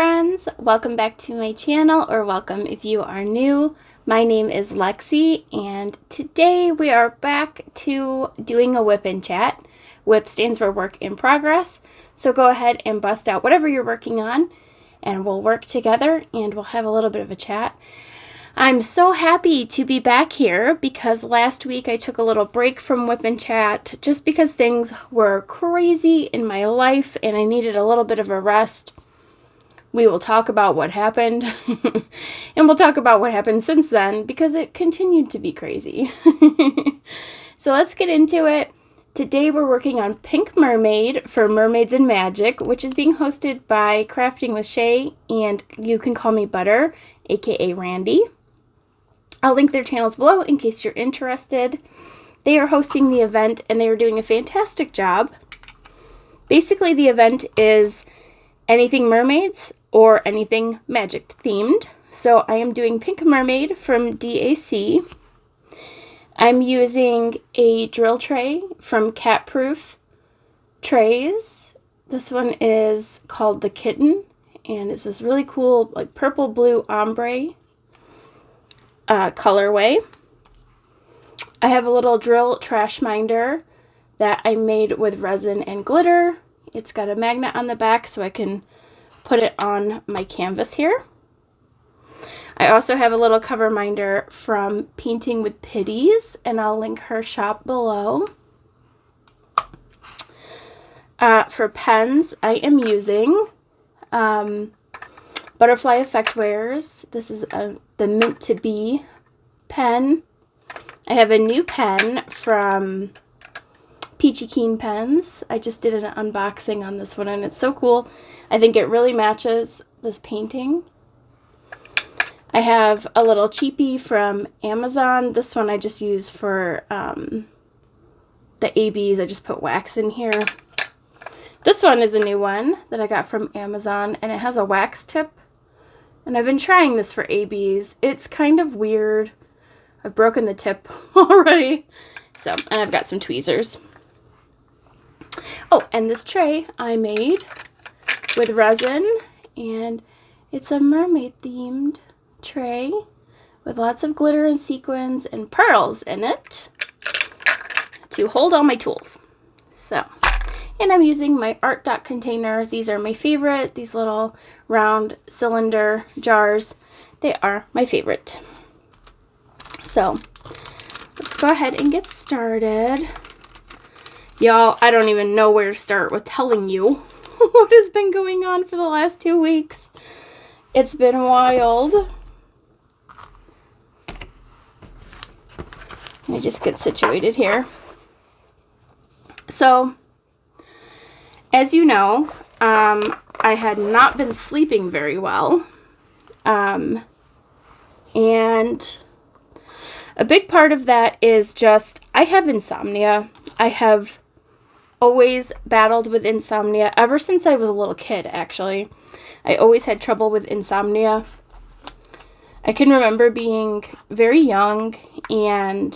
friends, welcome back to my channel, or welcome if you are new. My name is Lexi, and today we are back to doing a WIP and Chat. WIP stands for work in progress, so go ahead and bust out whatever you're working on, and we'll work together, and we'll have a little bit of a chat. I'm so happy to be back here because last week I took a little break from WIP and Chat just because things were crazy in my life and I needed a little bit of a rest. We will talk about what happened and we'll talk about what happened since then because it continued to be crazy. So let's get into it. Today we're working on Pink Mermaid for Mermaids and Magic, which is being hosted by Crafting with Shay, and you can call me Butter, aka Randy. I'll link their channels below in case you're interested. They are hosting the event and they are doing a fantastic job. Basically, the event is anything mermaids or anything magic themed. So I am doing Pink Mermaid from DAC. I'm using a drill tray from Cat Proof Trays. This one is called the Kitten, and it's this really cool like purple blue ombre colorway. I have a little drill trash minder that I made with resin and glitter. It's got a magnet on the back so I can put it on my canvas here. I also have a little cover minder from Painting with Pitties, and I'll link her shop below. For pens, I am using Butterfly Effect Wares. This is the Mint to Be pen. I have a new pen from Peachy Keen Pens. I just did an unboxing on this one and it's so cool. I think it really matches this painting. I have a little cheapie from Amazon. This one I just use for the ABs. I just put wax in here. This one is a new one that I got from Amazon, and it has a wax tip. And I've been trying this for ABs. It's kind of weird. I've broken the tip already. So, and I've got some tweezers. Oh, and this tray I made with resin, and it's a mermaid themed tray with lots of glitter and sequins and pearls in it to hold all my tools. So, and I'm using my ARTDOT container. These are my favorite, these little round cylinder jars. They are my favorite. So, let's go ahead and get started. Y'all, I don't even know where to start with telling you what has been going on for the last 2 weeks. It's been wild. Let me just get situated here. So, as you know, I had not been sleeping very well. And a big part of that is just, I have insomnia. I have always battled with insomnia ever since I was a little kid, actually. I always had trouble with insomnia. I can remember being very young and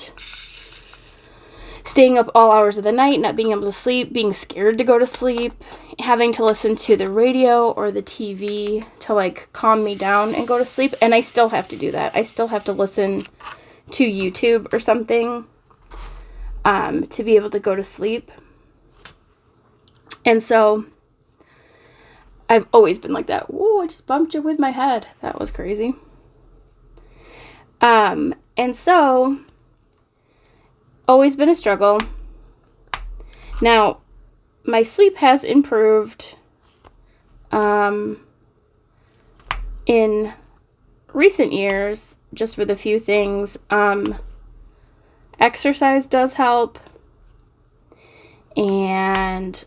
staying up all hours of the night, not being able to sleep, being scared to go to sleep, having to listen to the radio or the TV to like calm me down and go to sleep. And I still have to do that. I still have to listen to YouTube or something to be able to go to sleep. And so I've always been like that. Whoa, I just bumped you with my head. That was crazy. And so always been a struggle. Now, my sleep has improved in recent years, just with a few things. Exercise does help, and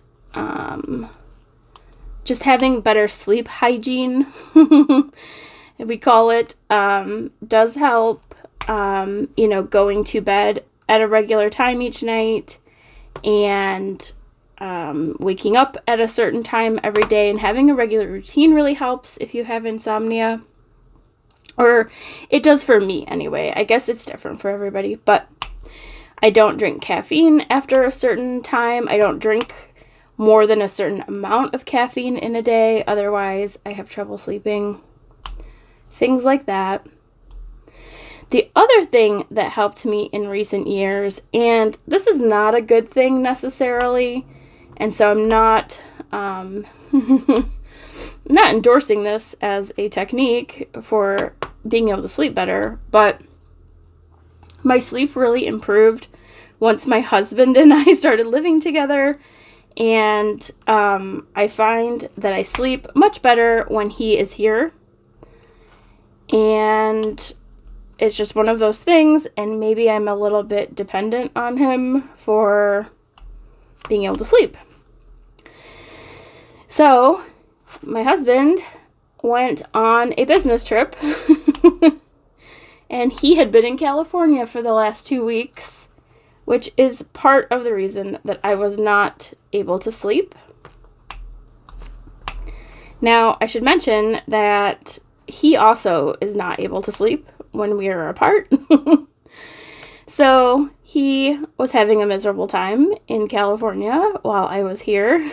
just having better sleep hygiene, we call it, does help. Going to bed at a regular time each night, and waking up at a certain time every day, and having a regular routine really helps if you have insomnia. Or it does for me anyway. I guess it's different for everybody, but I don't drink caffeine after a certain time. I don't drink more than a certain amount of caffeine in a day. Otherwise, I have trouble sleeping. Things like that. The other thing that helped me in recent years, and this is not a good thing necessarily, and so I'm not not endorsing this as a technique for being able to sleep better, but my sleep really improved once my husband and I started living together, and I find that I sleep much better when he is here, and it's just one of those things, and maybe I'm a little bit dependent on him for being able to sleep. So, my husband went on a business trip, and he had been in California for the last 2 weeks, which is part of the reason that I was not able to sleep. Now, I should mention that he also is not able to sleep when we are apart. So he was having a miserable time in California while I was here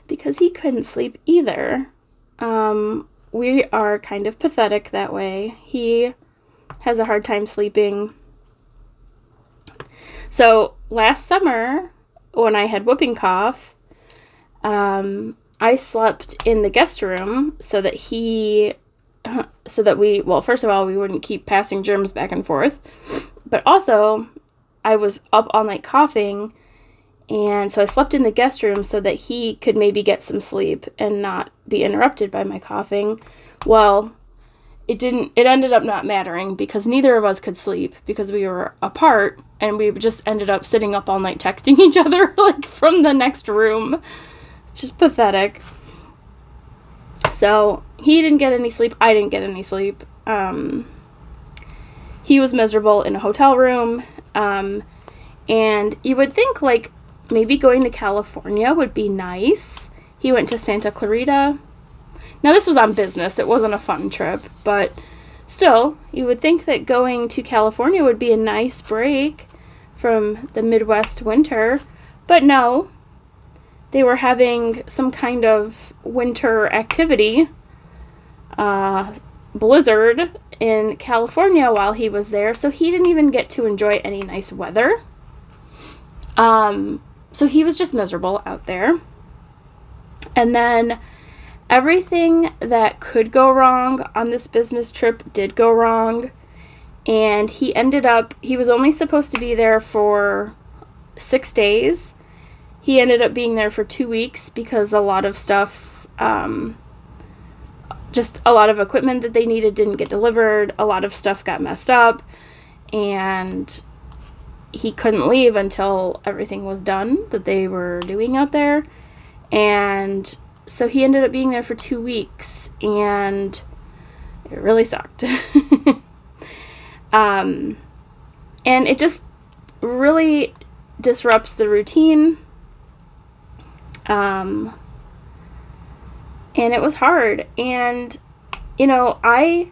because he couldn't sleep either. We are kind of pathetic that way. He has a hard time sleeping. So last summer, when I had whooping cough, I slept in the guest room so that we, well, first of all, we wouldn't keep passing germs back and forth, but also I was up all night coughing, and so I slept in the guest room so that he could maybe get some sleep and not be interrupted by my coughing. Well, it ended up not mattering because neither of us could sleep because we were apart, and we just ended up sitting up all night texting each other like from the next room. It's just pathetic. So he didn't get any sleep. I didn't get any sleep. He was miserable in a hotel room. And you would think like maybe going to California would be nice. He went to Santa Clarita. Now this was on business. It wasn't a fun trip, but still, you would think that going to California would be a nice break from the Midwest winter. But no. They were having some kind of winter activity, blizzard in California while he was there, so he didn't even get to enjoy any nice weather. So he was just miserable out there. And then everything that could go wrong on this business trip did go wrong, and he was only supposed to be there for 6 days. He ended up being there for 2 weeks because a lot of stuff, just a lot of equipment that they needed didn't get delivered. A lot of stuff got messed up, and he couldn't leave until everything was done that they were doing out there. And so he ended up being there for 2 weeks, and it really sucked. And it just really disrupts the routine. And it was hard. And, I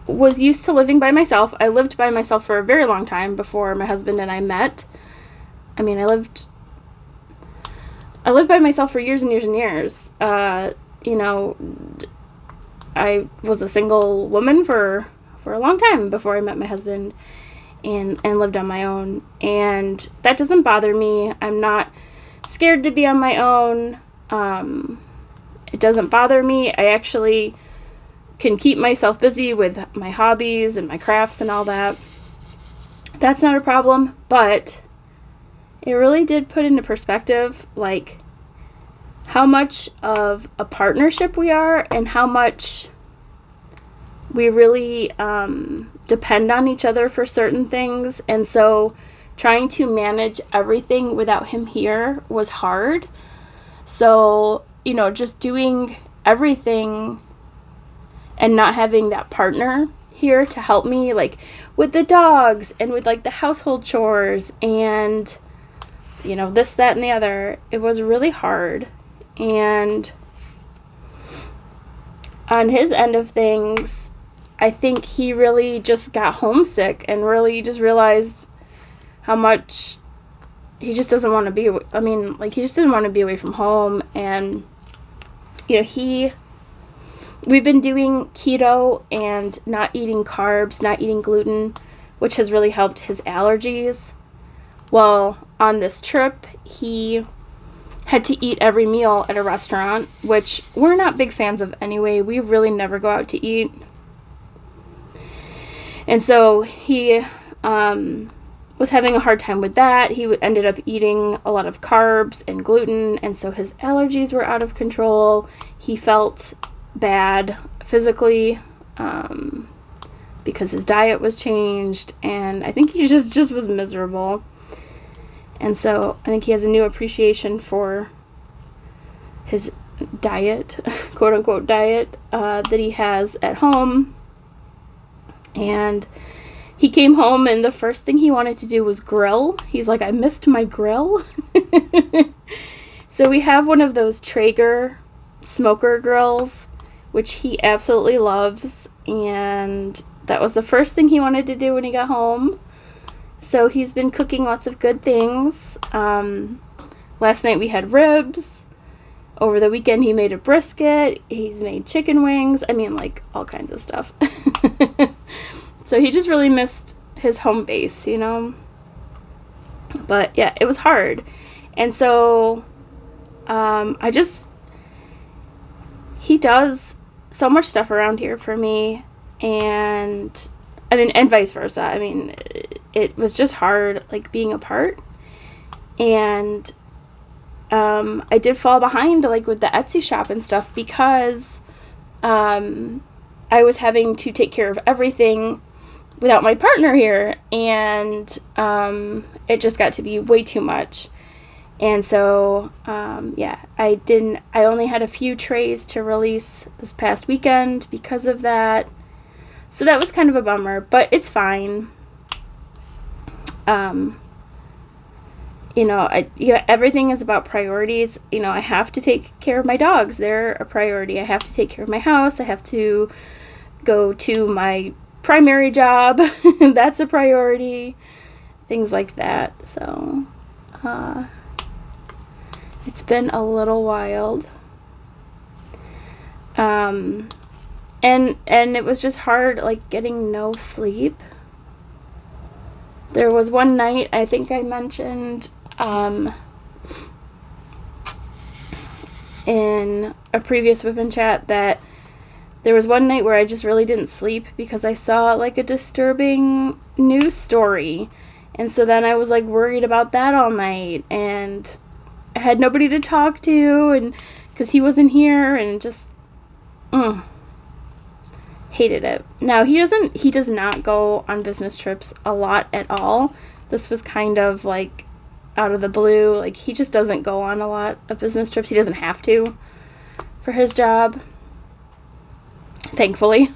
was used to living by myself. I lived by myself for a very long time before my husband and I met. I mean, I lived by myself for years and years and years. I was a single woman for a long time before I met my husband and lived on my own. And that doesn't bother me. I'm not scared to be on my own. It doesn't bother me. I actually can keep myself busy with my hobbies and my crafts and all that. That's not a problem, but it really did put into perspective, like, how much of a partnership we are and how much we really depend on each other for certain things. And so trying to manage everything without him here was hard. So, just doing everything and not having that partner here to help me, like, with the dogs and with, like, the household chores and, this, that, and the other, it was really hard. And on his end of things, I think he really just got homesick and really just realized how much he just doesn't want to be, I mean, like, he just didn't want to be away from home. And, you know, we've been doing keto and not eating carbs, not eating gluten, which has really helped his allergies. Well, on this trip, he had to eat every meal at a restaurant, which we're not big fans of anyway. We really never go out to eat. And so he was having a hard time with that. He ended up eating a lot of carbs and gluten, and so his allergies were out of control. He felt bad physically because his diet was changed, and I think he just was miserable. And so I think he has a new appreciation for his diet, quote unquote diet, that he has at home. And he came home, and the first thing he wanted to do was grill. He's like, I missed my grill. So we have one of those Traeger smoker grills, which he absolutely loves. And that was the first thing he wanted to do when he got home. So he's been cooking lots of good things. Last night we had ribs. Over the weekend he made a brisket. He's made chicken wings. I mean, like, all kinds of stuff. So he just really missed his home base, you know. But yeah, it was hard. And so he does so much stuff around here for me. And I mean, and vice versa. I mean, it was just hard, like, being apart. And I did fall behind, like, with the Etsy shop and stuff because I was having to take care of everything without my partner here. And it just got to be way too much. And so, yeah, I only had a few trays to release this past weekend because of that. So that was kind of a bummer, but it's fine. You know, everything is about priorities. You know, I have to take care of my dogs. They're a priority. I have to take care of my house. I have to go to my primary job. That's a priority. Things like that. So, it's been a little wild. And it was just hard, like, getting no sleep. There was one night, I think I mentioned, in a previous WIP and Chat, that there was one night where I just really didn't sleep because I saw, like, a disturbing news story. And so then I was, like, worried about that all night, and I had nobody to talk to, and because he wasn't here, and just hated it. Now, he does not go on business trips a lot at all. This was kind of, like, out of the blue. Like, he just doesn't go on a lot of business trips. He doesn't have to for his job, thankfully.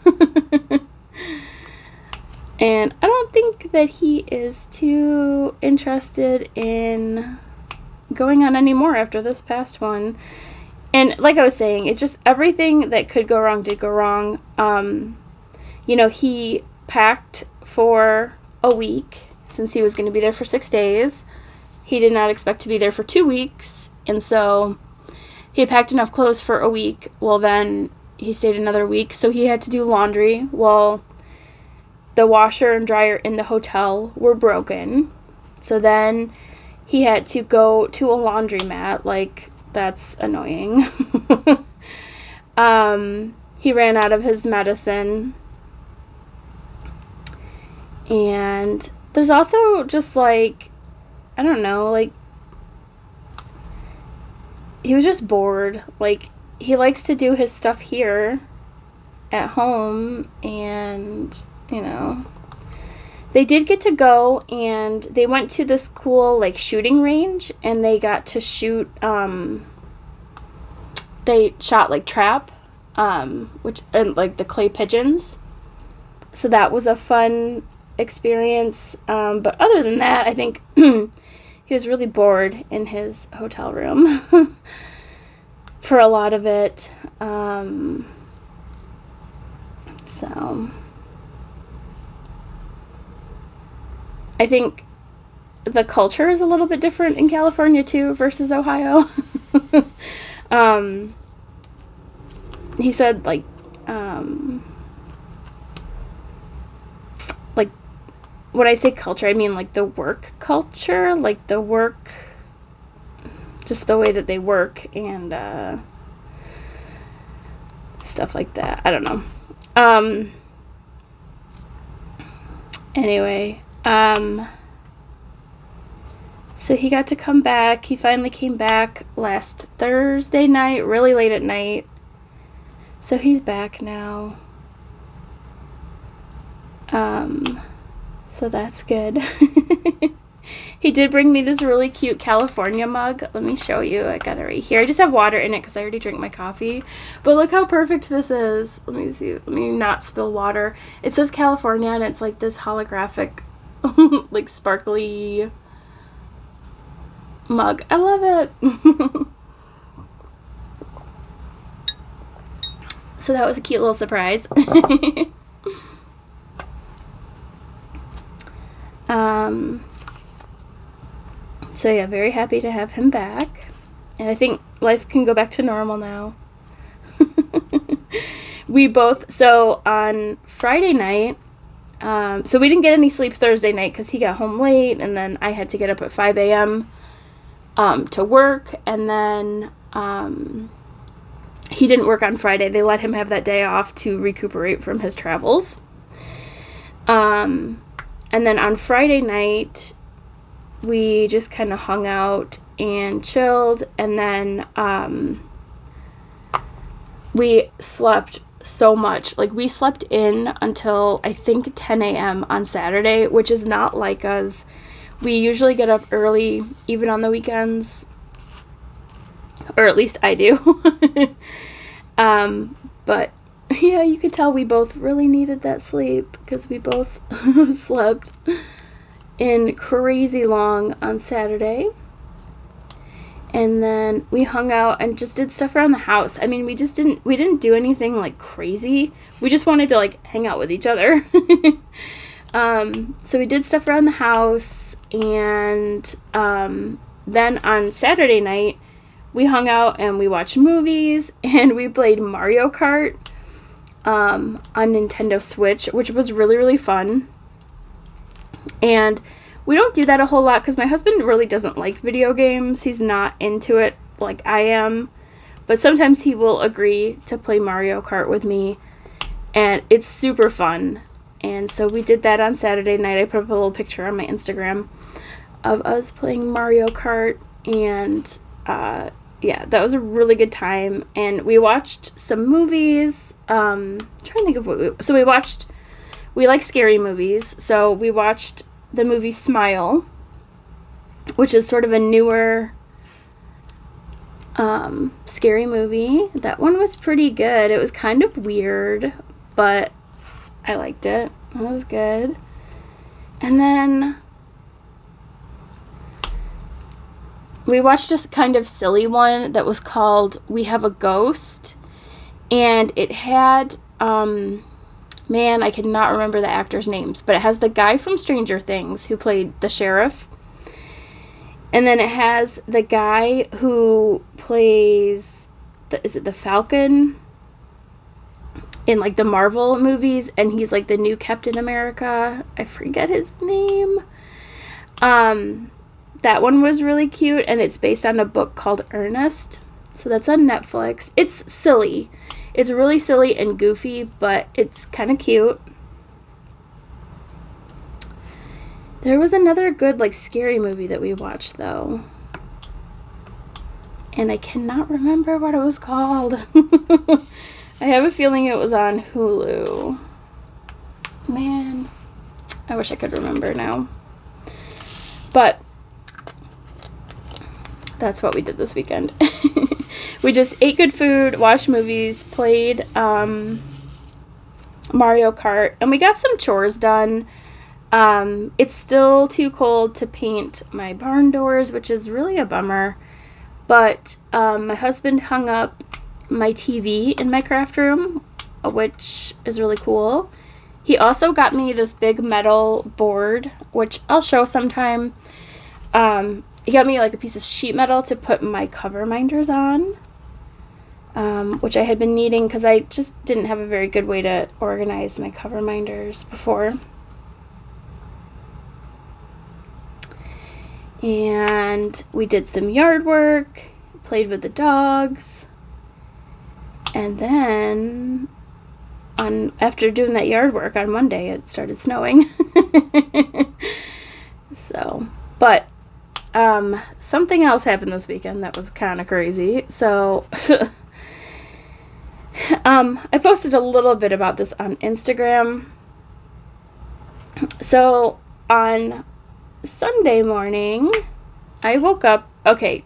And I don't think that he is too interested in going on any more after this past one. And like I was saying, it's just everything that could go wrong did go wrong. You know, he packed for a week since he was going to be there for 6 days. He did not expect to be there for 2 weeks. And so he had packed enough clothes for a week. Well, then he stayed another week. So he had to do laundry. Well, the washer and dryer in the hotel were broken. So then he had to go to a laundromat. Like, that's annoying. He ran out of his medicine. And there's also just, like, I don't know, like, he was just bored. Like, he likes to do his stuff here at home, and, you know, they did get to go, and they went to this cool, like, shooting range, and they got to shoot, they shot, like, trap, and, like, the clay pigeons. So that was a fun experience. But other than that, I think he was really bored in his hotel room for a lot of it. So I think the culture is a little bit different in California too versus Ohio. He said like when I say culture, I mean like the work culture, like the work, just the way that they work and stuff like that. I don't know. Anyway, so he got to come back. He finally came back last Thursday night, really late at night. So he's back now. So that's good. He did bring me this really cute California mug. Let me show you. I got it right here. I just have water in it because I already drank my coffee. But look how perfect this is. Let me see. Let me not spill water. It says California and it's like this holographic, like sparkly mug. I love it. So that was a cute little surprise. So yeah, very happy to have him back. And I think life can go back to normal now. So on Friday night, so we didn't get any sleep Thursday night because he got home late, and then I had to get up at 5 a.m. To work, and then he didn't work on Friday. They let him have that day off to recuperate from his travels. And then on Friday night, we just kind of hung out and chilled, and then we slept so much. Like, we slept in until, I think, 10 a.m. on Saturday, which is not like us. We usually get up early, even on the weekends. Or at least I do. But, yeah, you could tell we both really needed that sleep because we both slept in crazy long on Saturday. And then we hung out and just did stuff around the house. I mean, we didn't do anything like crazy. We just wanted to like hang out with each other. So we did stuff around the house, and then on Saturday night we hung out and we watched movies and we played Mario Kart on Nintendo Switch, which was really, really fun. And we don't do that a whole lot because my husband really doesn't like video games. He's not into it like I am. But sometimes he will agree to play Mario Kart with me. And it's super fun. And so we did that on Saturday night. I put up a little picture on my Instagram of us playing Mario Kart. And yeah, that was a really good time. And we watched some movies. I'm trying to think of what we like scary movies. So we watched the movie Smile, which is sort of a newer scary movie. That one was pretty good. It was kind of weird, but I liked it. It was good. And then we watched this kind of silly one that was called We Have a Ghost, and it had man, I cannot remember the actors' names, but it has the guy from Stranger Things who played the sheriff. And then it has the guy who plays, is it the Falcon? In, like, the Marvel movies, and he's, like, the new Captain America. I forget his name. That one was really cute, and it's based on a book called Ernest. So that's on Netflix. It's silly. It's really silly and goofy, but it's kind of cute. There was another good, like, scary movie that we watched, though. And I cannot remember what it was called. I have a feeling it was on Hulu. Man, I wish I could remember now. But that's what we did this weekend. We just ate good food, watched movies, played Mario Kart, and we got some chores done. It's still too cold to paint my barn doors, which is really a bummer. But my husband hung up my TV in my craft room, which is really cool. He also got me this big metal board, which I'll show sometime. he got me like a piece of sheet metal to put my cover minders on, which I had been needing because I just didn't have a very good way to organize my cover minders before. And we did some yard work, played with the dogs, and then after doing that yard work on Monday, it started snowing. So, but something else happened this weekend that was kind of crazy. So I posted a little bit about this on Instagram. So on Sunday morning, I woke up. Okay,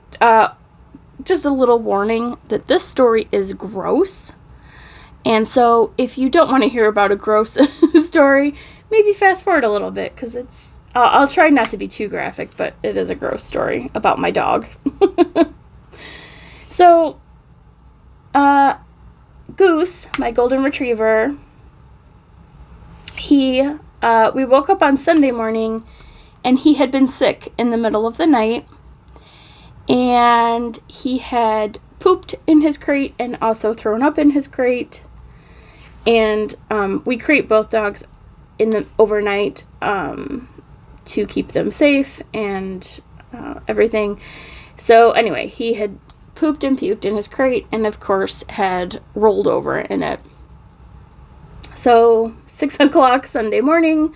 just a little warning that this story is gross. And so if you don't want to hear about a gross story, maybe fast forward a little bit, because it's, I'll try not to be too graphic, but it is a gross story about my dog. So, Goose, my golden retriever, we woke up on Sunday morning, and he had been sick in the middle of the night, and he had pooped in his crate and also thrown up in his crate. And we crate both dogs in the overnight to keep them safe and everything. So anyway, he had pooped and puked in his crate and of course had rolled over in it. So 6 o'clock Sunday morning,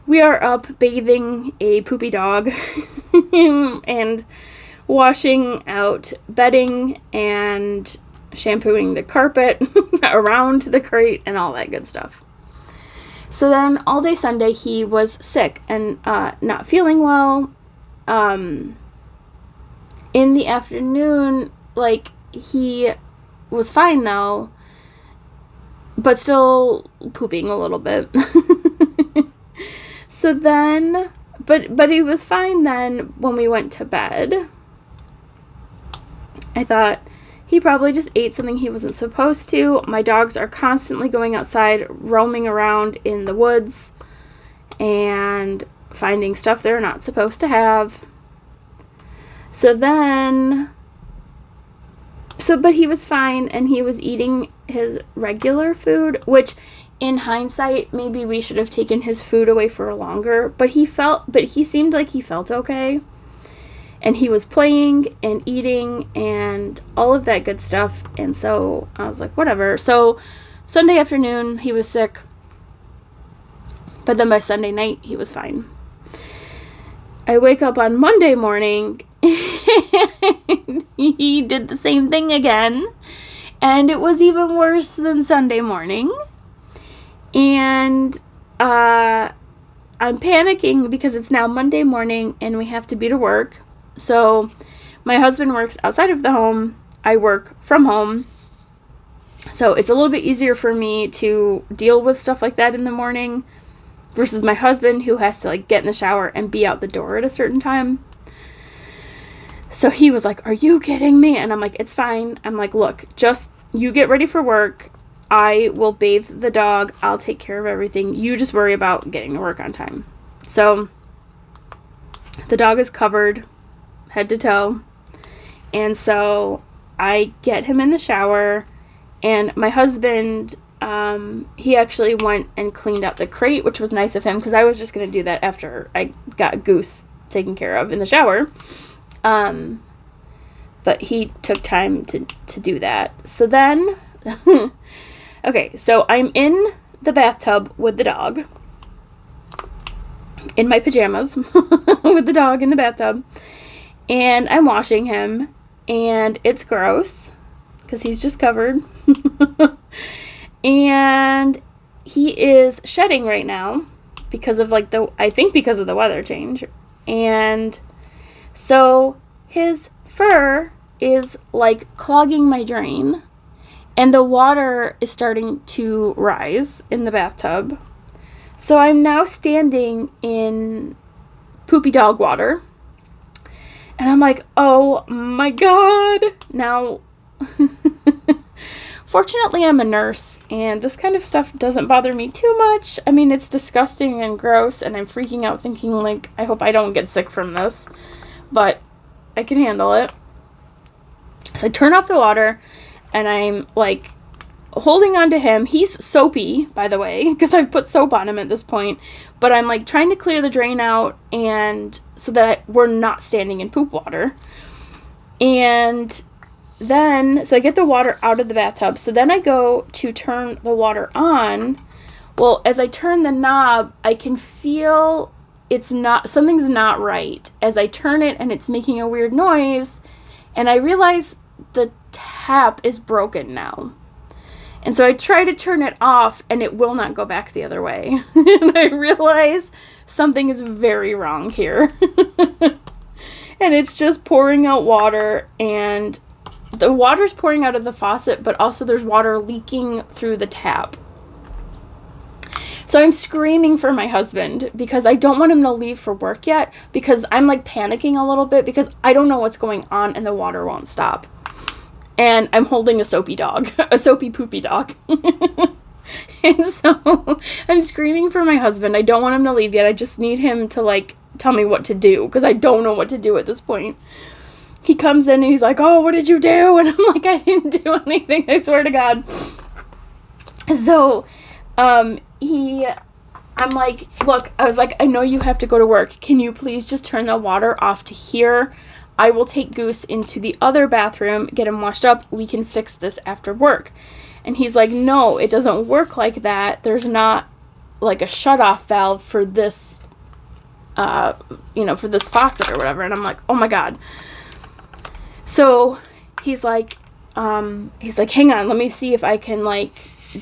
we are up bathing a poopy dog and washing out bedding and shampooing the carpet around the crate and all that good stuff. So then all day Sunday he was sick and not feeling well. In the afternoon, like, he was fine though, but still pooping a little bit. So then, but he was fine then when we went to bed. I thought, he probably just ate something he wasn't supposed to. My dogs are constantly going outside, roaming around in the woods, and finding stuff they're not supposed to have. But he was fine, and he was eating his regular food, which, in hindsight, maybe we should have taken his food away for longer, but he seemed like he felt okay. And he was playing and eating and all of that good stuff. And so I was like, whatever. So Sunday afternoon, he was sick. But then by Sunday night, he was fine. I wake up on Monday morning. He did the same thing again. And it was even worse than Sunday morning. And I'm panicking because it's now Monday morning and we have to be to work. So my husband works outside of the home. I work from home. So it's a little bit easier for me to deal with stuff like that in the morning versus my husband, who has to like get in the shower and be out the door at a certain time. So he was like, "Are you kidding me?" And I'm like, "It's fine." I'm like, "Look, just you get ready for work. I will bathe the dog. I'll take care of everything. You just worry about getting to work on time." So the dog is covered head to toe. And so I get him in the shower, and my husband, he actually went and cleaned out the crate, which was nice of him because I was just going to do that after I got Goose taken care of in the shower. But he took time to do that. So then, okay, so I'm in the bathtub with the dog, in my pajamas, with the dog in the bathtub. And I'm washing him, and it's gross, because he's just covered. And he is shedding right now, because of because of the weather change. And so his fur is like clogging my drain, and the water is starting to rise in the bathtub. So I'm now standing in poopy dog water. And I'm like, oh my God. Now, Fortunately, I'm a nurse, and this kind of stuff doesn't bother me too much. I mean, it's disgusting and gross, and I'm freaking out thinking, like, I hope I don't get sick from this. But I can handle it. So I turn off the water, and I'm, like, holding on to him. He's soapy, by the way, because I've put soap on him at this point. But I'm, like, trying to clear the drain out, and so that we're not standing in poop water. And then, so I get the water out of the bathtub. So then I go to turn the water on. Well, as I turn the knob, I can feel something's not right. As I turn it and it's making a weird noise, and I realize the tap is broken now. And so I try to turn it off, and it will not go back the other way. And I realize something is very wrong here. And it's just pouring out water, and the water's pouring out of the faucet, but also there's water leaking through the tap. So I'm screaming for my husband because I don't want him to leave for work yet, because I'm like panicking a little bit because I don't know what's going on and the water won't stop. And I'm holding a soapy dog, a soapy poopy dog. And so I'm screaming for my husband. I don't want him to leave yet. I just need him to like tell me what to do, because I don't know what to do at this point. He comes in and he's like, "Oh, what did you do?" And I'm like, "I didn't do anything, I swear to God." So, I'm like, "Look," I was like, "I know you have to go to work. Can you please just turn the water off to here? I will take Goose into the other bathroom, get him washed up. We can fix this after work." And he's like, "No, it doesn't work like that. There's not like a shut-off valve for this, for this faucet or whatever." And I'm like, "Oh my God." So he's like, "Hang on, let me see if I can like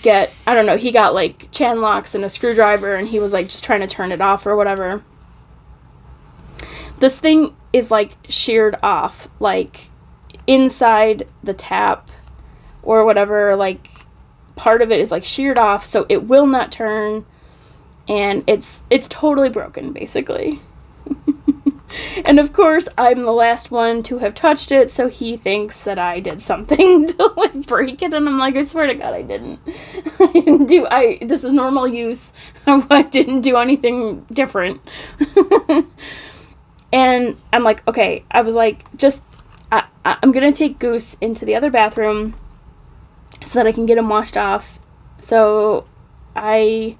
get," I don't know, he got like chain locks and a screwdriver, and he was like just trying to turn it off or whatever. This thing is like sheared off, like inside the tap or whatever, like part of it is like sheared off, so it will not turn, and it's totally broken basically. And of course, I'm the last one to have touched it, so he thinks that I did something to like break it, and I'm like, "I swear to God, I didn't. This is normal use. I didn't do anything different." And I'm like, okay, I was like, I'm gonna take Goose into the other bathroom so that I can get him washed off. So I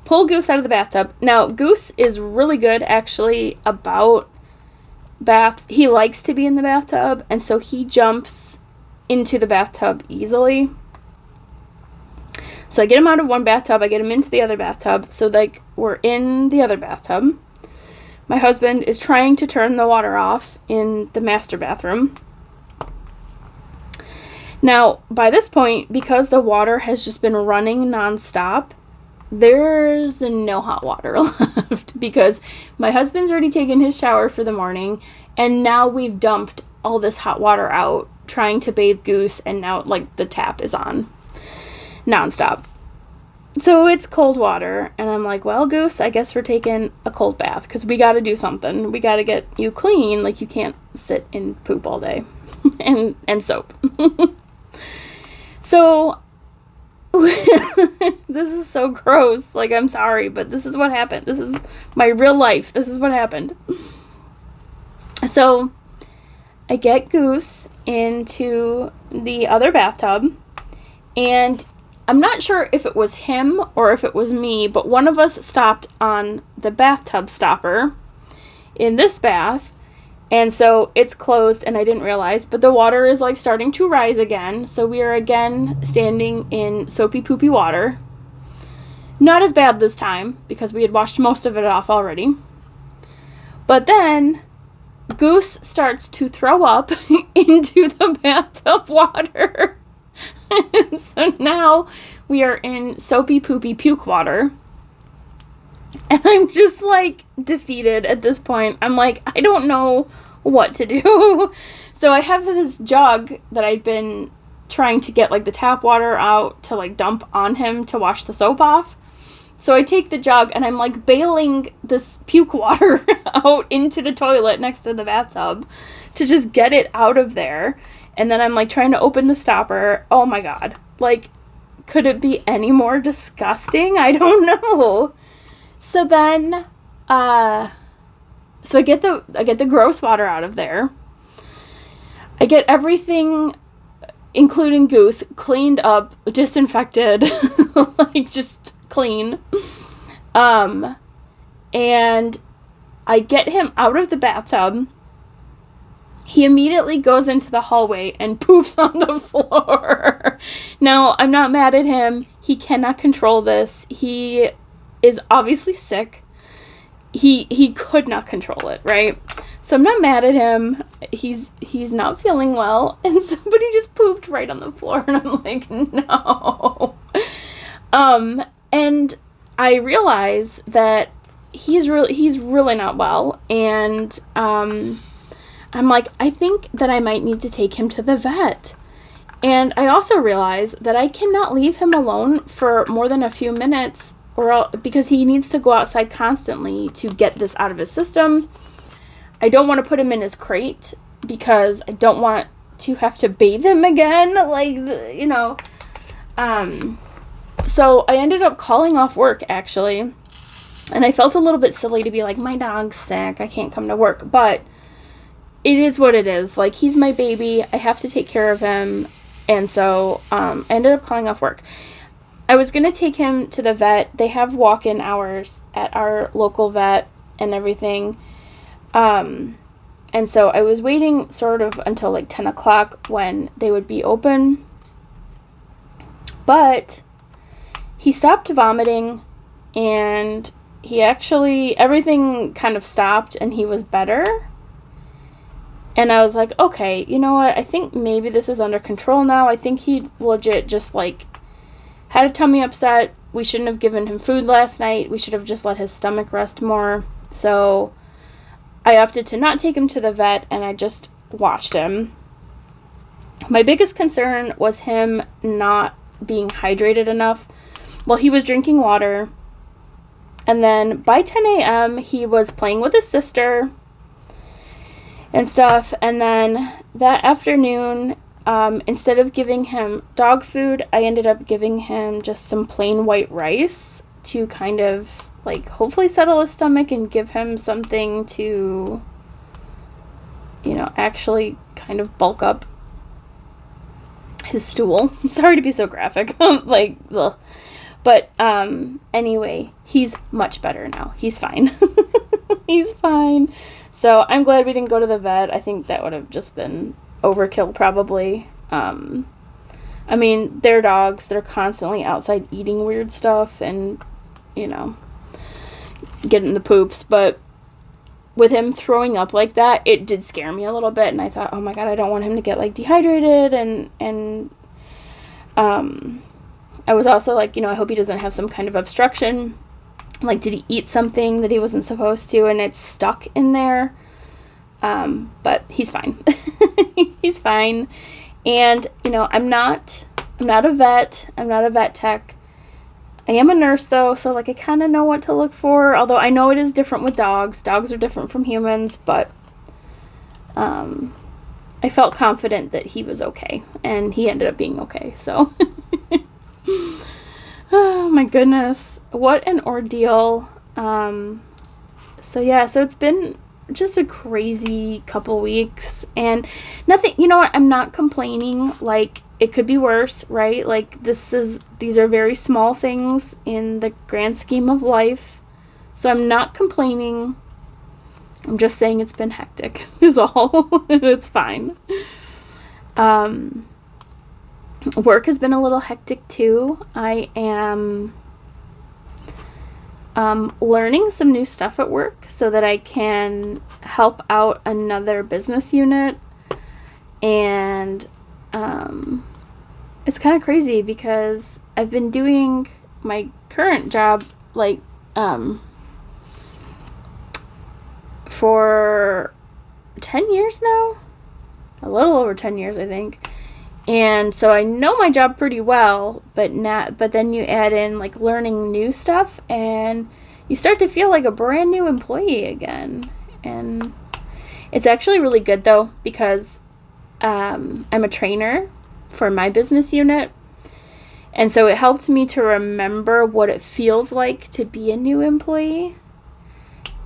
pull Goose out of the bathtub. Now, Goose is really good, actually, about baths. He likes to be in the bathtub, and so he jumps into the bathtub easily. So I get him out of one bathtub, I get him into the other bathtub, so like we're in the other bathtub. My husband is trying to turn the water off in the master bathroom. Now, by this point, because the water has just been running nonstop, there's no hot water left, because my husband's already taken his shower for the morning, and now we've dumped all this hot water out trying to bathe Goose, and now like the tap is on nonstop. So it's cold water, and I'm like, "Well, Goose, I guess we're taking a cold bath, because we got to do something. We got to get you clean. Like, you can't sit in poop all day." and soap. So this is so gross. Like, I'm sorry, but this is what happened. This is my real life. This is what happened. So I get Goose into the other bathtub, and I'm not sure if it was him or if it was me, but one of us stopped on the bathtub stopper in this bath, and so it's closed, and I didn't realize, but the water is like starting to rise again, so we are again standing in soapy poopy water. Not as bad this time, because we had washed most of it off already. But then Goose starts to throw up into the bathtub water. And so now we are in soapy poopy puke water. And I'm just like defeated at this point. I'm like, I don't know what to do. So I have this jug that I've been trying to get like the tap water out to like dump on him to wash the soap off. So I take the jug and I'm like bailing this puke water out into the toilet next to the bathtub to just get it out of there. And then I'm like trying to open the stopper. Oh my God. Like, could it be any more disgusting? I don't know. So then, so I get the gross water out of there. I get everything, including Goose, cleaned up, disinfected, like just clean. And I get him out of the bathtub. He immediately goes into the hallway and poops on the floor. Now, I'm not mad at him. He cannot control this. He is obviously sick. He could not control it, right? So I'm not mad at him. He's not feeling well, and somebody just pooped right on the floor, and I'm like, no. And I realize that he's really not well, and I'm like, I think that I might need to take him to the vet. And I also realize that I cannot leave him alone for more than a few minutes, because he needs to go outside constantly to get this out of his system. I don't want to put him in his crate because I don't want to have to bathe him again. Like, you know. So I ended up calling off work, actually. And I felt a little bit silly to be like, my dog's sick, I can't come to work. But it is what it is. Like, he's my baby. I have to take care of him. And so I ended up calling off work. I was going to take him to the vet. They have walk-in hours at our local vet and everything. And so I was waiting sort of until like 10 o'clock when they would be open. But he stopped vomiting, and he actually, everything kind of stopped and he was better. And I was like, okay, you know what? I think maybe this is under control now. I think he legit just like had a tummy upset. We shouldn't have given him food last night. We should have just let his stomach rest more. So I opted to not take him to the vet, and I just watched him. My biggest concern was him not being hydrated enough. Well, he was drinking water. And then by 10 a.m., he was playing with his sister and stuff. And then that afternoon, instead of giving him dog food, I ended up giving him just some plain white rice to kind of, like, hopefully settle his stomach and give him something to, you know, actually kind of bulk up his stool. I'm sorry to be so graphic. Like, ugh. But anyway, he's much better now. He's fine. He's fine. So I'm glad we didn't go to the vet. I think that would have just been overkill probably. I mean, they're dogs. They're constantly outside eating weird stuff and, you know, getting the poops. But with him throwing up like that, it did scare me a little bit. And I thought, oh my God, I don't want him to get like dehydrated. And I was also like, you know, I hope he doesn't have some kind of obstruction. Like, did he eat something that he wasn't supposed to and it's stuck in there? But he's fine. He's fine. And, you know, I'm not a vet. I'm not a vet tech. I am a nurse, though, so, like, I kind of know what to look for. Although I know it is different with dogs. Dogs are different from humans, but I felt confident that he was okay. And he ended up being okay, so. Oh, my goodness. What an ordeal. So, yeah, so it's been just a crazy couple weeks. And nothing, you know what, I'm not complaining. Like, it could be worse, right? Like, these are very small things in the grand scheme of life. So I'm not complaining. I'm just saying it's been hectic, is all. It's fine. Work has been a little hectic too. I am learning some new stuff at work so that I can help out another business unit. And it's kind of crazy because I've been doing my current job like for 10 years now. A little over 10 years, I think. And so I know my job pretty well, but then you add in like learning new stuff and you start to feel like a brand new employee again. And it's actually really good though, because I'm a trainer for my business unit, And so it helped me to remember what it feels like to be a new employee.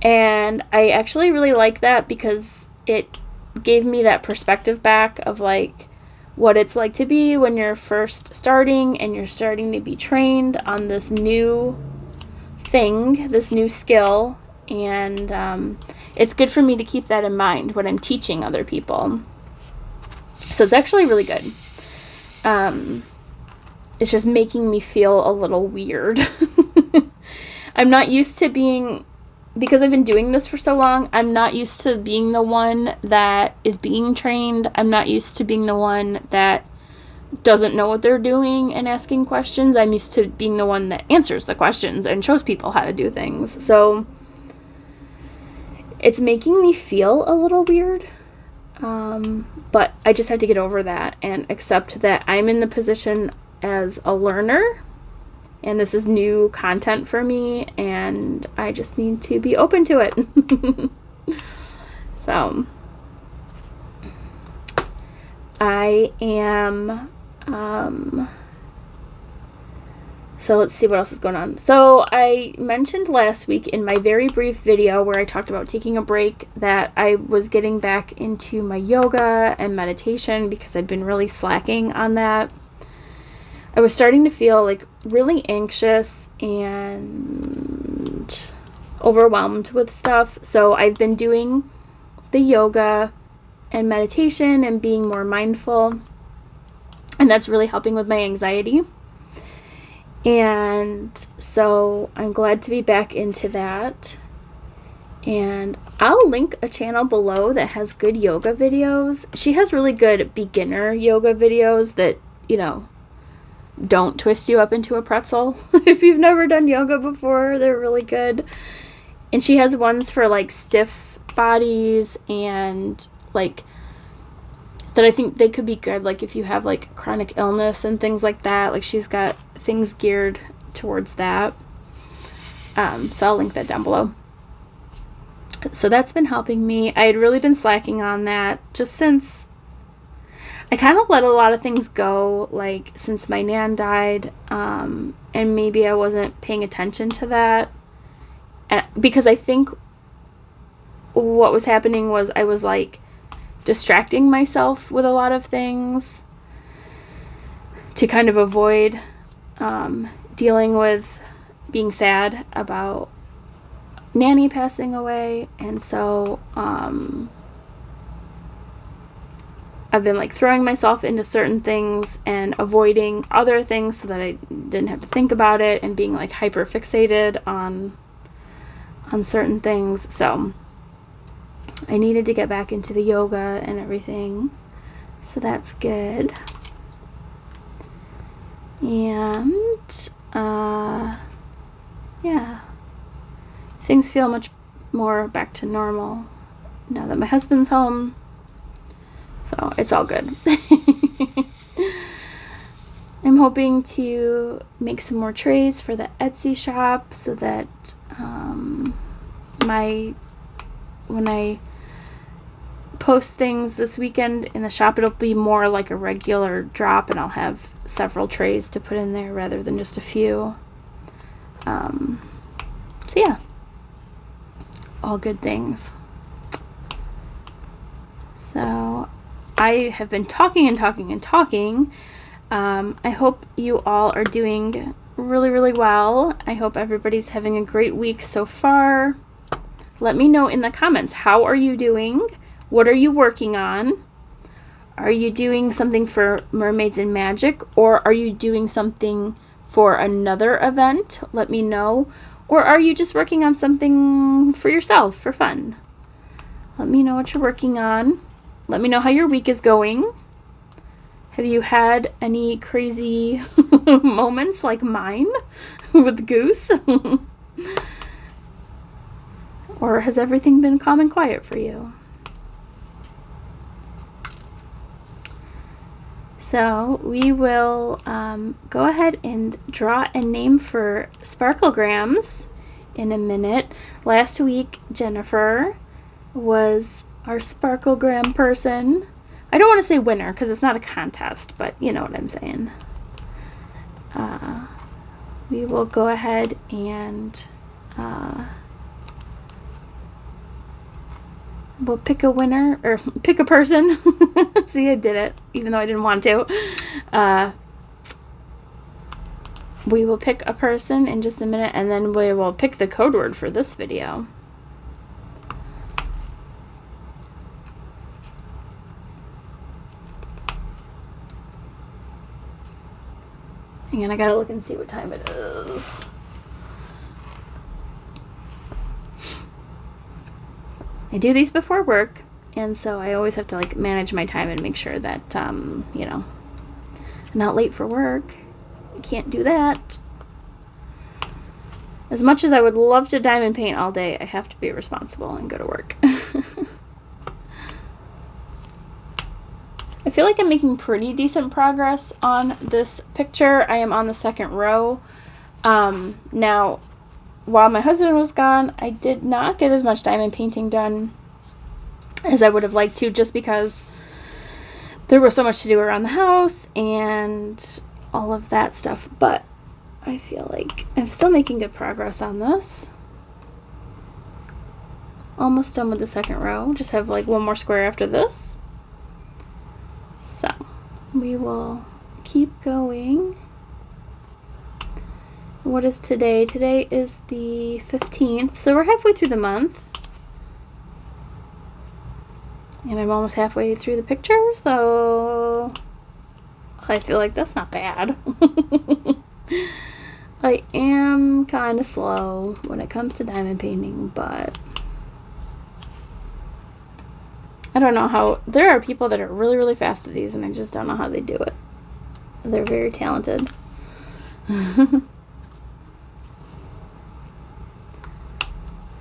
And I actually really like that because it gave me that perspective back of like what it's like to be when you're first starting and you're starting to be trained on this new thing, this new skill. And it's good for me to keep that in mind when I'm teaching other people. So it's actually really good. It's just making me feel a little weird. I'm not used to being, because I've been doing this for so long, I'm not used to being the one that is being trained. I'm not used to being the one that doesn't know what they're doing and asking questions. I'm used to being the one that answers the questions and shows people how to do things. So it's making me feel a little weird. But I just have to get over that and accept that I'm in the position as a learner and this is new content for me and I just need to be open to it. So I am, so let's see what else is going on. So I mentioned last week in my very brief video where I talked about taking a break that I was getting back into my yoga and meditation because I'd been really slacking on that. I was starting to feel like really anxious and overwhelmed with stuff. So I've been doing the yoga and meditation and being more mindful. And that's really helping with my anxiety. And so I'm glad to be back into that. And I'll link a channel below that has good yoga videos. She has really good beginner yoga videos that, you know, don't twist you up into a pretzel. If you've never done yoga before, they're really good. And she has ones for like stiff bodies and like that I think they could be good, like if you have like chronic illness and things like that. Like she's got things geared towards that. So I'll link that down below. So that's been helping me. I had really been slacking on that just since I kind of let a lot of things go, like since my nan died, and maybe I wasn't paying attention to that. Because I think what was happening was I was like distracting myself with a lot of things to kind of avoid dealing with being sad about Nanny passing away. And so I've been like throwing myself into certain things and avoiding other things so that I didn't have to think about it, and being like hyper fixated on certain things. So I needed to get back into the yoga and everything. So that's good. And yeah, things feel much more back to normal now that my husband's home. So it's all good. I'm hoping to make some more trays for the Etsy shop so that when I post things this weekend in the shop, it'll be more like a regular drop and I'll have several trays to put in there rather than just a few. So yeah, all good things. So I have been talking and talking and talking. I hope you all are doing really, really well. I hope everybody's having a great week so far. Let me know in the comments, how are you doing? What are you working on? Are you doing something for Mermaids and Magic, or are you doing something for another event? Let me know. Or are you just working on something for yourself for fun? Let me know what you're working on. Let me know how your week is going. Have you had any crazy moments like mine with Goose? Or has everything been calm and quiet for you? So we will go ahead and draw a name for Sparklegrams in a minute. Last week, Jennifer was our Sparklegram person. I don't want to say winner because it's not a contest, but you know what I'm saying. we will go ahead and we'll pick a winner, or pick a person. See, I did it, even though I didn't want to. We will pick a person in just a minute, and then we will pick the code word for this video. Hang on, I gotta look and see what time it is. I do these before work, and so I always have to like manage my time and make sure that, you know, I'm not late for work. I can't do that. As much as I would love to diamond paint all day, I have to be responsible and go to work. I feel like I'm making pretty decent progress on this picture. I am on the second row. Now, while my husband was gone, I did not get as much diamond painting done as I would have liked to, just because there was so much to do around the house and all of that stuff. But I feel like I'm still making good progress on this. Almost done with the second row. Just have like one more square after this. So we will keep going. What is today? Today is the 15th, so we're halfway through the month. And I'm almost halfway through the picture, so I feel like that's not bad. I am kind of slow when it comes to diamond painting, but I don't know how. There are people that are really, really fast at these, and I just don't know how they do it. They're very talented. I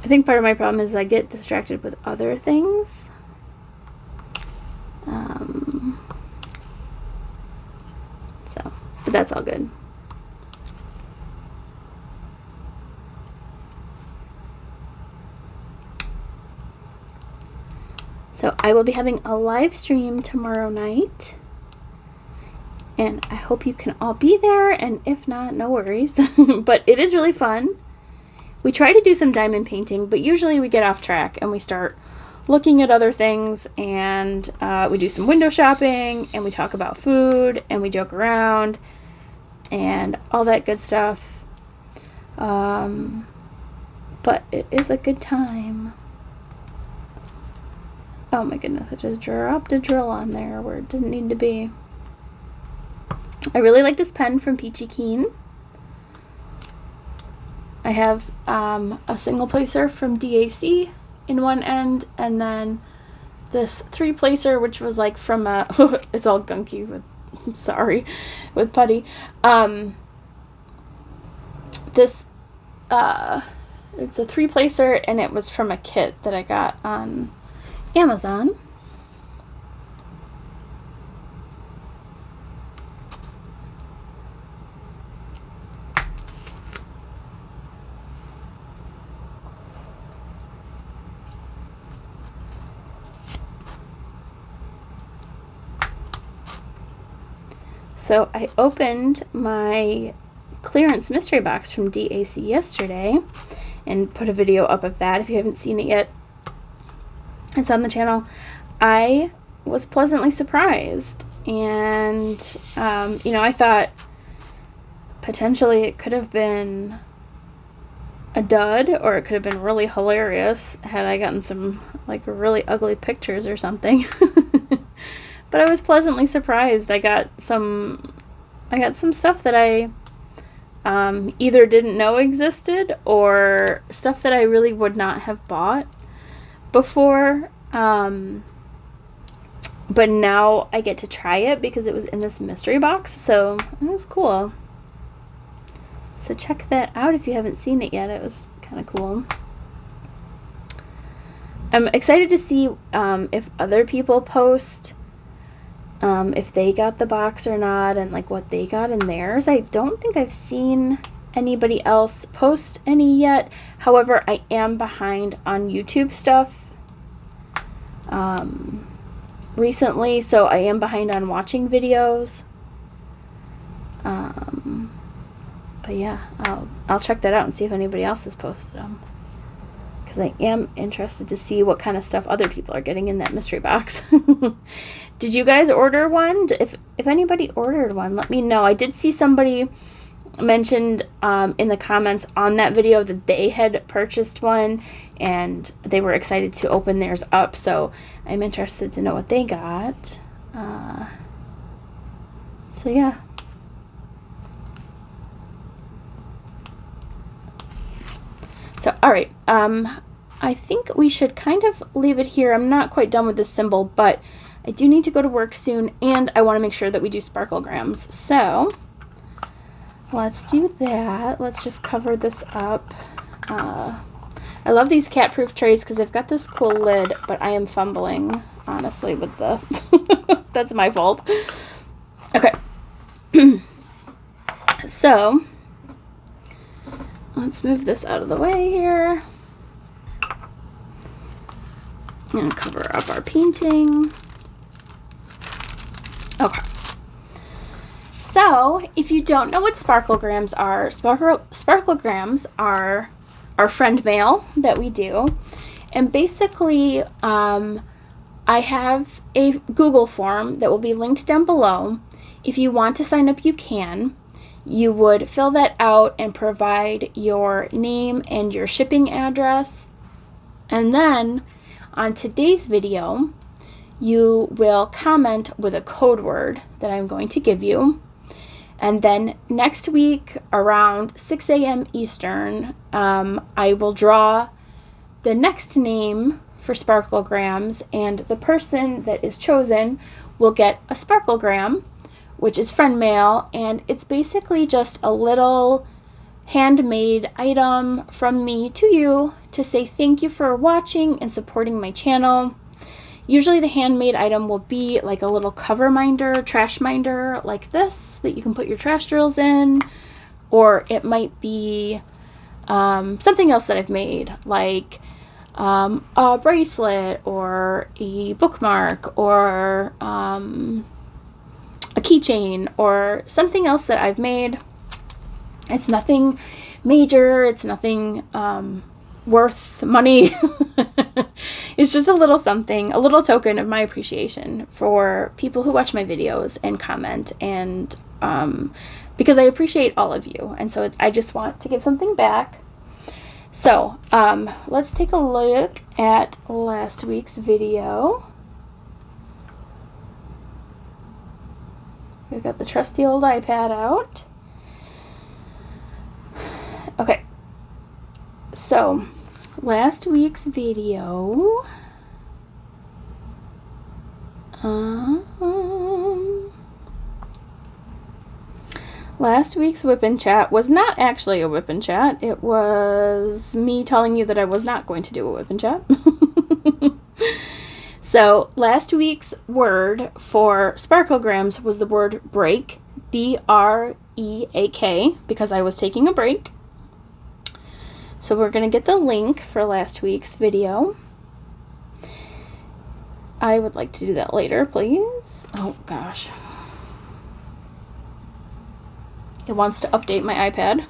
think part of my problem is I get distracted with other things. But that's all good. So I will be having a live stream tomorrow night, and I hope you can all be there, and if not, no worries. But it is really fun. We try to do some diamond painting, but usually we get off track and we start looking at other things, and we do some window shopping, and we talk about food, and we joke around and all that good stuff. But it is a good time. Oh my goodness, I just dropped a drill on there where it didn't need to be. I really like this pen from Peachy Keen. I have a single placer from DAC in one end, and then this 3-placer, which was like from a it's all gunky with, sorry, with putty. This it's a 3-placer, and it was from a kit that I got on Amazon. So I opened my clearance mystery box from DAC yesterday and put a video up of that if you haven't seen it yet. It's on the channel. I was pleasantly surprised, and you know, I thought potentially it could have been a dud, or it could have been really hilarious had I gotten some like really ugly pictures or something. But I was pleasantly surprised. I got some stuff that I either didn't know existed, or stuff that I really would not have bought before. But now I get to try it because it was in this mystery box, so it was cool. So check that out if you haven't seen it yet. It was kind of cool. I'm excited to see if other people post if they got the box or not, and like what they got in theirs. I don't think I've seen anybody else post any yet. However, I am behind on YouTube stuff recently, so I am behind on watching videos. But yeah, I'll check that out and see if anybody else has posted them. Because I am interested to see what kind of stuff other people are getting in that mystery box. Did you guys order one? If anybody ordered one, let me know. I did see somebody mentioned in the comments on that video that they had purchased one and they were excited to open theirs up. So I'm interested to know what they got. So yeah. So, all right. I think we should kind of leave it here. I'm not quite done with this symbol, but I do need to go to work soon, and I want to make sure that we do sparklegrams. So let's do that. Let's just cover this up. I love these cat-proof trays because they've got this cool lid, but I am fumbling, honestly, with the... That's my fault. Okay. So let's move this out of the way here. And cover up our painting. Okay. So, if you don't know what sparklegrams are, sparklegrams are our friend mail that we do. And basically, I have a Google form that will be linked down below. If you want to sign up, you can. You would fill that out and provide your name and your shipping address. And then, on today's video, you will comment with a code word that I'm going to give you. And then next week around 6 a.m. Eastern, I will draw the next name for sparklegrams, and the person that is chosen will get a sparklegram, which is friend mail, and it's basically just a little handmade item from me to you to say thank you for watching and supporting my channel. Usually the handmade item will be like a little cover minder, trash minder like this that you can put your trash drills in, or it might be something else that I've made, like a bracelet or a bookmark or a keychain or something else that I've made. It's nothing major, it's nothing worth money. It's just a little something, a little token of my appreciation for people who watch my videos and comment, and because I appreciate all of you, and so I just want to give something back. So let's take a look at last week's video. We've got the trusty old iPad out. Okay, so last week's video, last week's WIP and Chat was not actually a WIP and Chat. It was me telling you that I was not going to do a WIP and Chat. So last week's word for sparklegrams was the word break, B-R-E-A-K, because I was taking a break. So we're going to get the link for last week's video. I would like to do that later, please. Oh, gosh. It wants to update my iPad.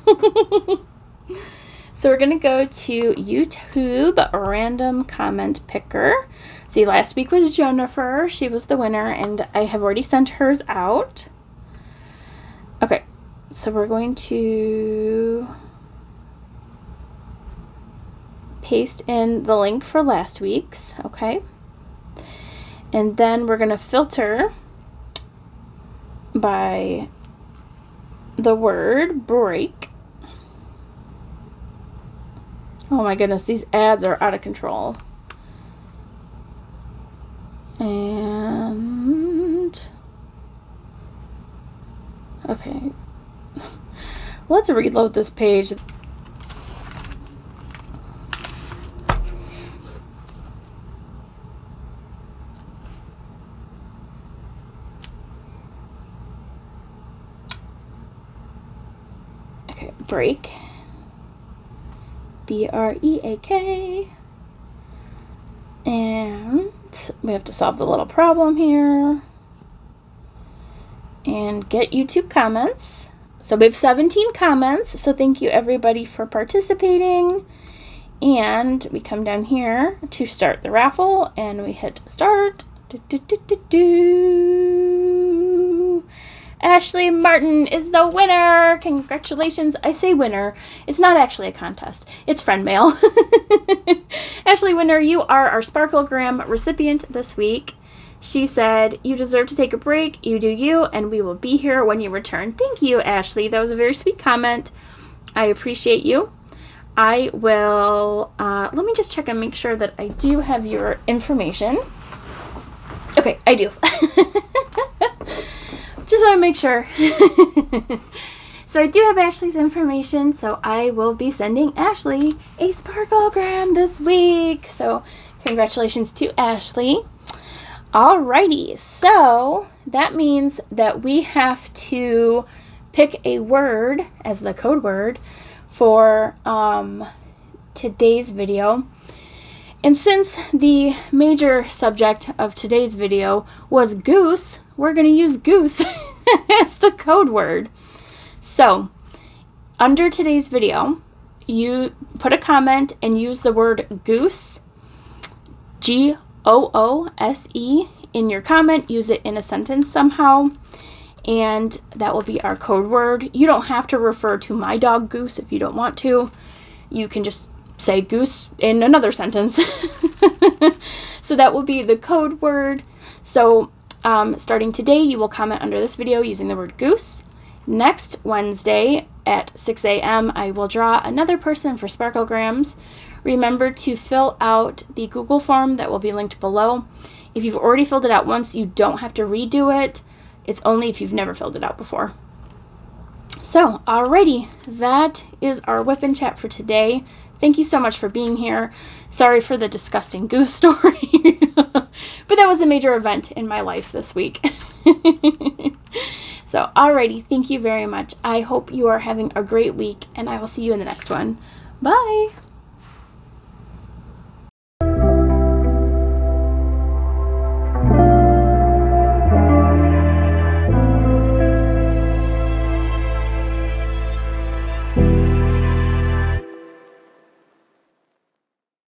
So we're going to go to YouTube Random Comment Picker. See, last week was Jennifer. She was the winner, and I have already sent hers out. Okay, so we're going to paste in the link for last week's, okay? And then we're going to filter by the word break. Oh my goodness, these ads are out of control. And okay, let's reload this page. Okay, break. B-R-E-A-K. And we have to solve the little problem here. And get YouTube comments. So we have 17 comments, so thank you everybody for participating. And we come down here to start the raffle, and we hit start. Ashley Martin is the winner. Congratulations. I say winner. It's not actually a contest. It's friend mail. Ashley Winner, you are our Sparklegram recipient this week. She said, you deserve to take a break. You do you, and we will be here when you return. Thank you, Ashley. That was a very sweet comment. I appreciate you. I will, let me just check and make sure that I do have your information. Okay, I do. Just want to make sure. So I do have Ashley's information, so I will be sending Ashley a Sparklegram this week. So congratulations to Ashley. Alrighty, so that means that we have to pick a word as the code word for today's video. And since the major subject of today's video was goose, we're going to use goose as the code word. So, under today's video, you put a comment and use the word goose, Goose, in your comment. Use it in a sentence somehow, and that will be our code word. You don't have to refer to my dog Goose if you don't want to. You can just say goose in another sentence. So that will be the code word. So starting today, you will comment under this video using the word goose. Next Wednesday at 6 a.m., I will draw another person for Sparklegrams. Remember to fill out the Google form that will be linked below. If you've already filled it out once, you don't have to redo it. It's only if you've never filled it out before. So, alrighty, that is our WIP and Chat for today. Thank you so much for being here. Sorry for the disgusting goose story. But that was a major event in my life this week. So, alrighty, thank you very much. I hope you are having a great week, and I will see you in the next one. Bye!